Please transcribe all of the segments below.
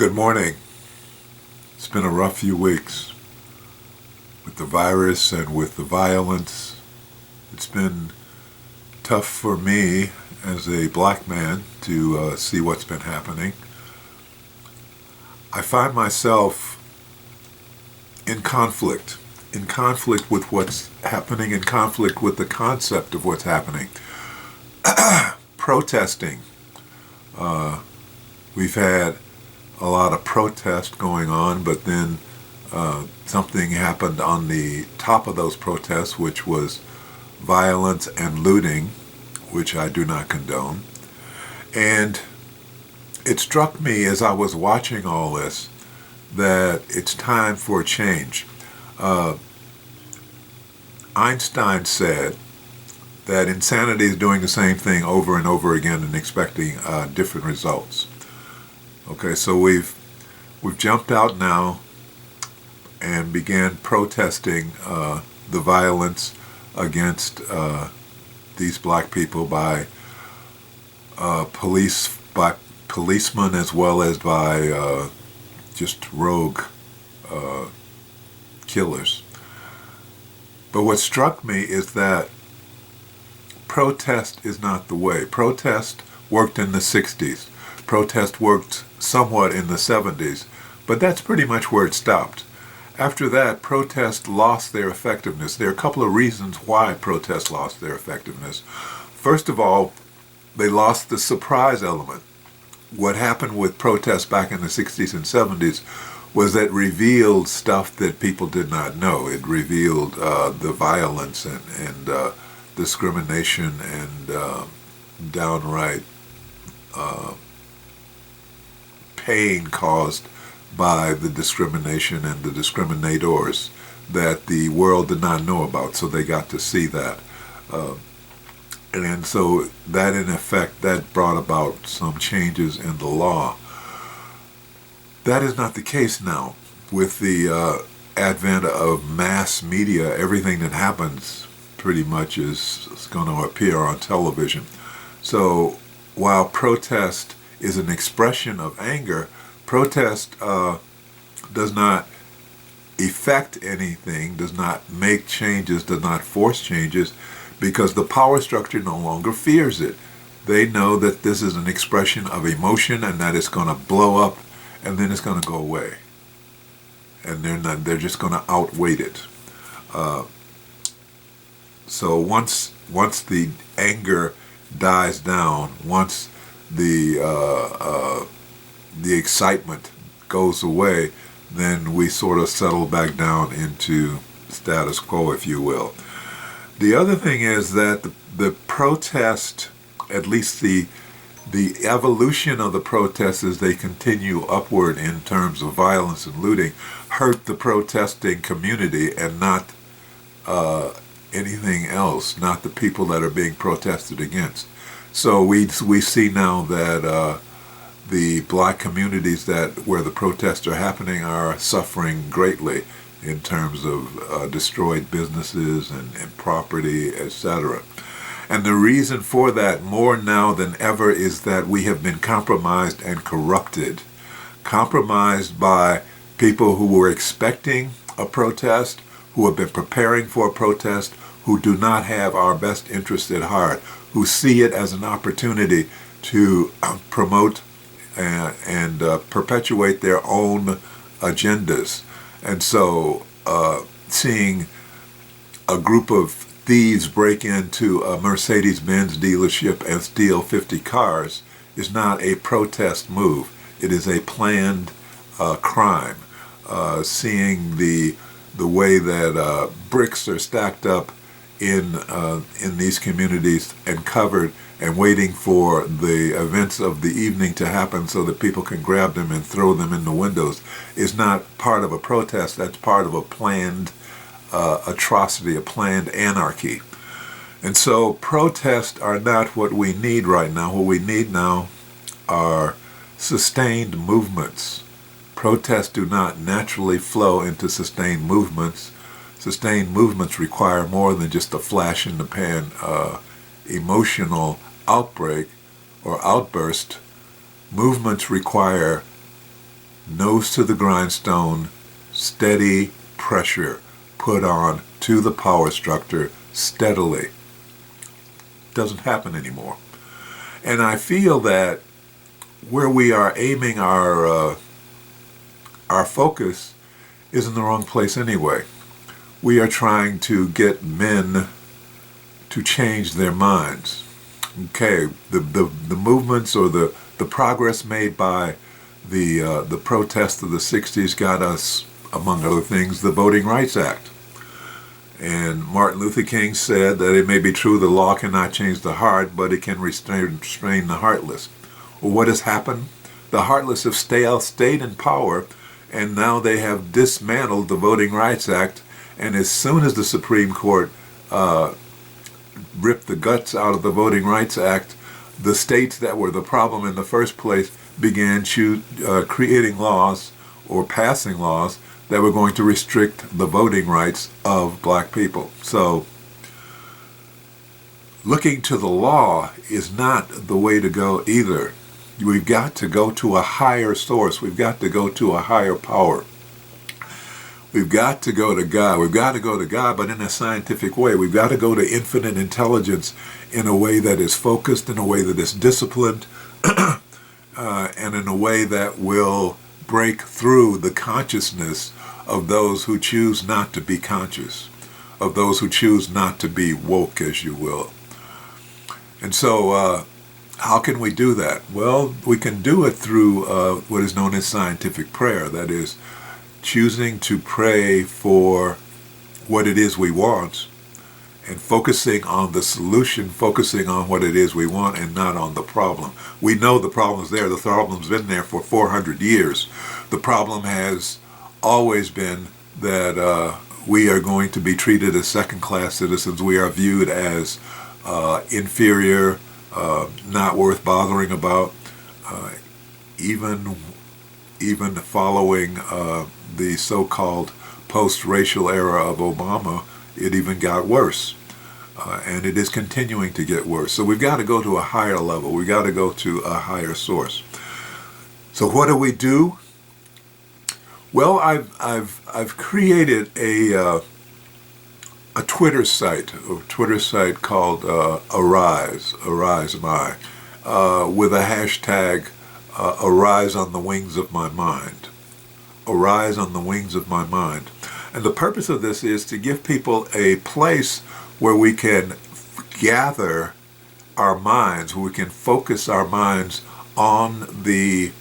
Good morning. It's been a rough few weeks with the virus and with the violence. It's been tough for me as a black man to see what's been happening. I find myself in conflict with what's happening, in conflict with the concept of what's happening. Protesting. We've had a lot of protest going on, but then something happened on the top of those protests, which was violence and looting, which I do not condone. And it struck me as I was watching all this that it's time for a change. Einstein said that insanity is doing the same thing over and over again and expecting different results. Okay, so we've jumped out now and began protesting the violence against these black people by policemen as well as by just rogue killers. But what struck me is that protest is not the way. Protest worked in the 60s. Protest worked somewhat in the 70s, but that's pretty much where it stopped. After that, protest lost their effectiveness. There are a couple of reasons why protest lost their effectiveness. First of all, they lost the surprise element. What happened with protests back in the 60s and 70s was that it revealed stuff that people did not know. It revealed the violence and discrimination and downright pain caused by the discrimination and the discriminators that the world did not know about, so they got to see that. And so that, in effect, that brought about some changes in the law. That is not the case now. With the advent of mass media, everything that happens pretty much is going to appear on television. So while protest is an expression of anger, protest does not effect anything, does not make changes, does not force changes, because the power structure no longer fears it. They know that this is an expression of emotion and that it's going to blow up and then it's going to go away. And they're just going to outweigh it. So once the anger dies down, once the excitement goes away, then we sort of settle back down into status quo, if you will. The other thing is that the protest, at least the evolution of the protests as they continue upward in terms of violence and looting, hurt the protesting community and not anything else, not the people that are being protested against. So we see now that the black communities where the protests are happening are suffering greatly in terms of destroyed businesses and property, etc. And the reason for that, more now than ever, is that we have been compromised and corrupted. Compromised by people who were expecting a protest, who have been preparing for a protest, who do not have our best interest at heart, who see it as an opportunity to promote and perpetuate their own agendas. And so seeing a group of thieves break into a Mercedes-Benz dealership and steal 50 cars is not a protest move. It is a planned crime. Seeing the way that bricks are stacked up in these communities and covered and waiting for the events of the evening to happen so that people can grab them and throw them in the windows is not part of a protest. That's part of a planned atrocity, a planned anarchy. And so protests are not what we need right now. What we need now are sustained movements. Protests do not naturally flow into sustained movements. Sustained movements require more than just a flash in the pan emotional outbreak or outburst. Movements require nose to the grindstone, steady pressure put on to the power structure steadily. Doesn't happen anymore. And I feel that where we are aiming our focus is in the wrong place anyway. We are trying to get men to change their minds. Okay, the movements or the progress made by the protests of the 60s got us, among other things, the Voting Rights Act. And Martin Luther King said that it may be true the law cannot change the heart, but it can restrain the heartless. Well, what has happened? The heartless have stayed in power, and now they have dismantled the Voting Rights Act. And as soon as the Supreme Court ripped the guts out of the Voting Rights Act, the states that were the problem in the first place began creating laws or passing laws that were going to restrict the voting rights of black people. So looking to the law is not the way to go either. We've got to go to a higher source. We've got to go to a higher power. We've got to go to God. We've got to go to God, but in a scientific way. We've got to go to infinite intelligence in a way that is focused, in a way that is disciplined, and in a way that will break through the consciousness of those who choose not to be conscious, of those who choose not to be woke, as you will. And so how can we do that? Well, we can do it through what is known as scientific prayer. That is, choosing to pray for what it is we want and focusing on the solution, focusing on what it is we want and not on the problem. We know the problem's there. The problem's been there for 400 years. The problem has always been that we are going to be treated as second-class citizens. We are viewed as inferior, not worth bothering about. Even following the so-called post-racial era of Obama, it even got worse. And it is continuing to get worse. So we've got to go to a higher level. We've got to go to a higher source. So what do we do? Well, I've created a Twitter site called Arise My, with a hashtag Arise on the Wings of My Mind. Arise on the Wings of My Mind. And the purpose of this is to give people a place where we can gather our minds, where we can focus our minds on the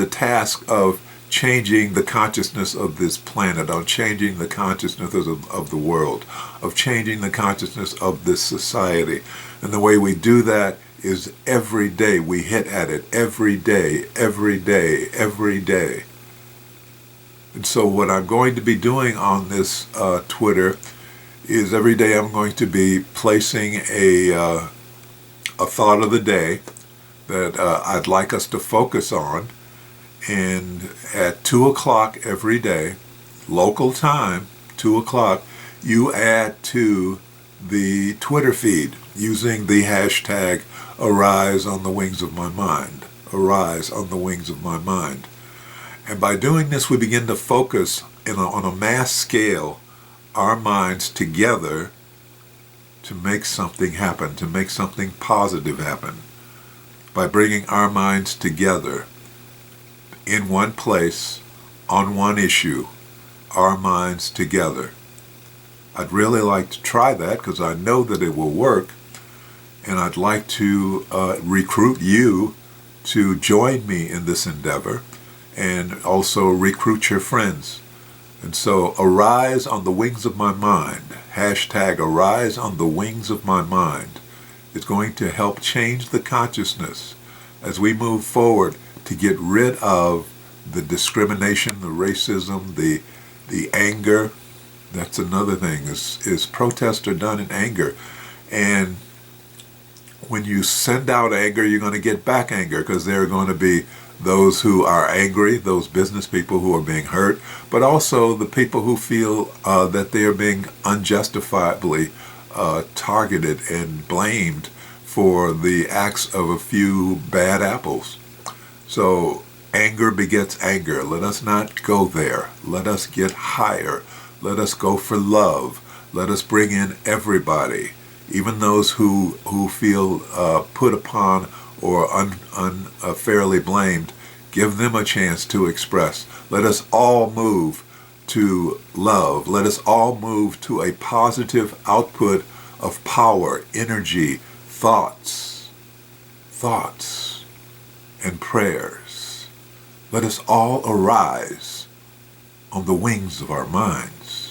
task of changing the consciousness of this planet, on changing the consciousness of the world, of changing the consciousness of this society. And the way we do that is every day we hit at it, every day, every day, every day. And so what I'm going to be doing on this Twitter is every day I'm going to be placing a thought of the day that I'd like us to focus on. And at 2 o'clock every day, local time, 2 o'clock, you add to the Twitter feed using the hashtag Arise on the Wings of My Mind. Arise on the Wings of My Mind. And by doing this, we begin to focus on a mass scale our minds together to make something happen, to make something positive happen. By bringing our minds together in one place, on one issue, our minds together. I'd really like to try that because I know that it will work, and I'd like to recruit you to join me in this endeavor and also recruit your friends. And so Arise on the Wings of My Mind, hashtag Arise on the Wings of My Mind, is going to help change the consciousness as we move forward to get rid of the discrimination, the racism, the anger. That's another thing, is protests are done in anger. And when you send out anger, you're going to get back anger, because there are going to be those who are angry, those business people who are being hurt, but also the people who feel that they are being unjustifiably targeted and blamed for the acts of a few bad apples. So anger begets anger. Let us not go there. Let us get higher. Let us go for love. Let us bring in everybody, even those who feel put upon or unfairly blamed. Give them a chance to express. Let us all move to love. Let us all move to a positive output of power, energy, thoughts, and prayers. Let us all arise on the wings of our minds.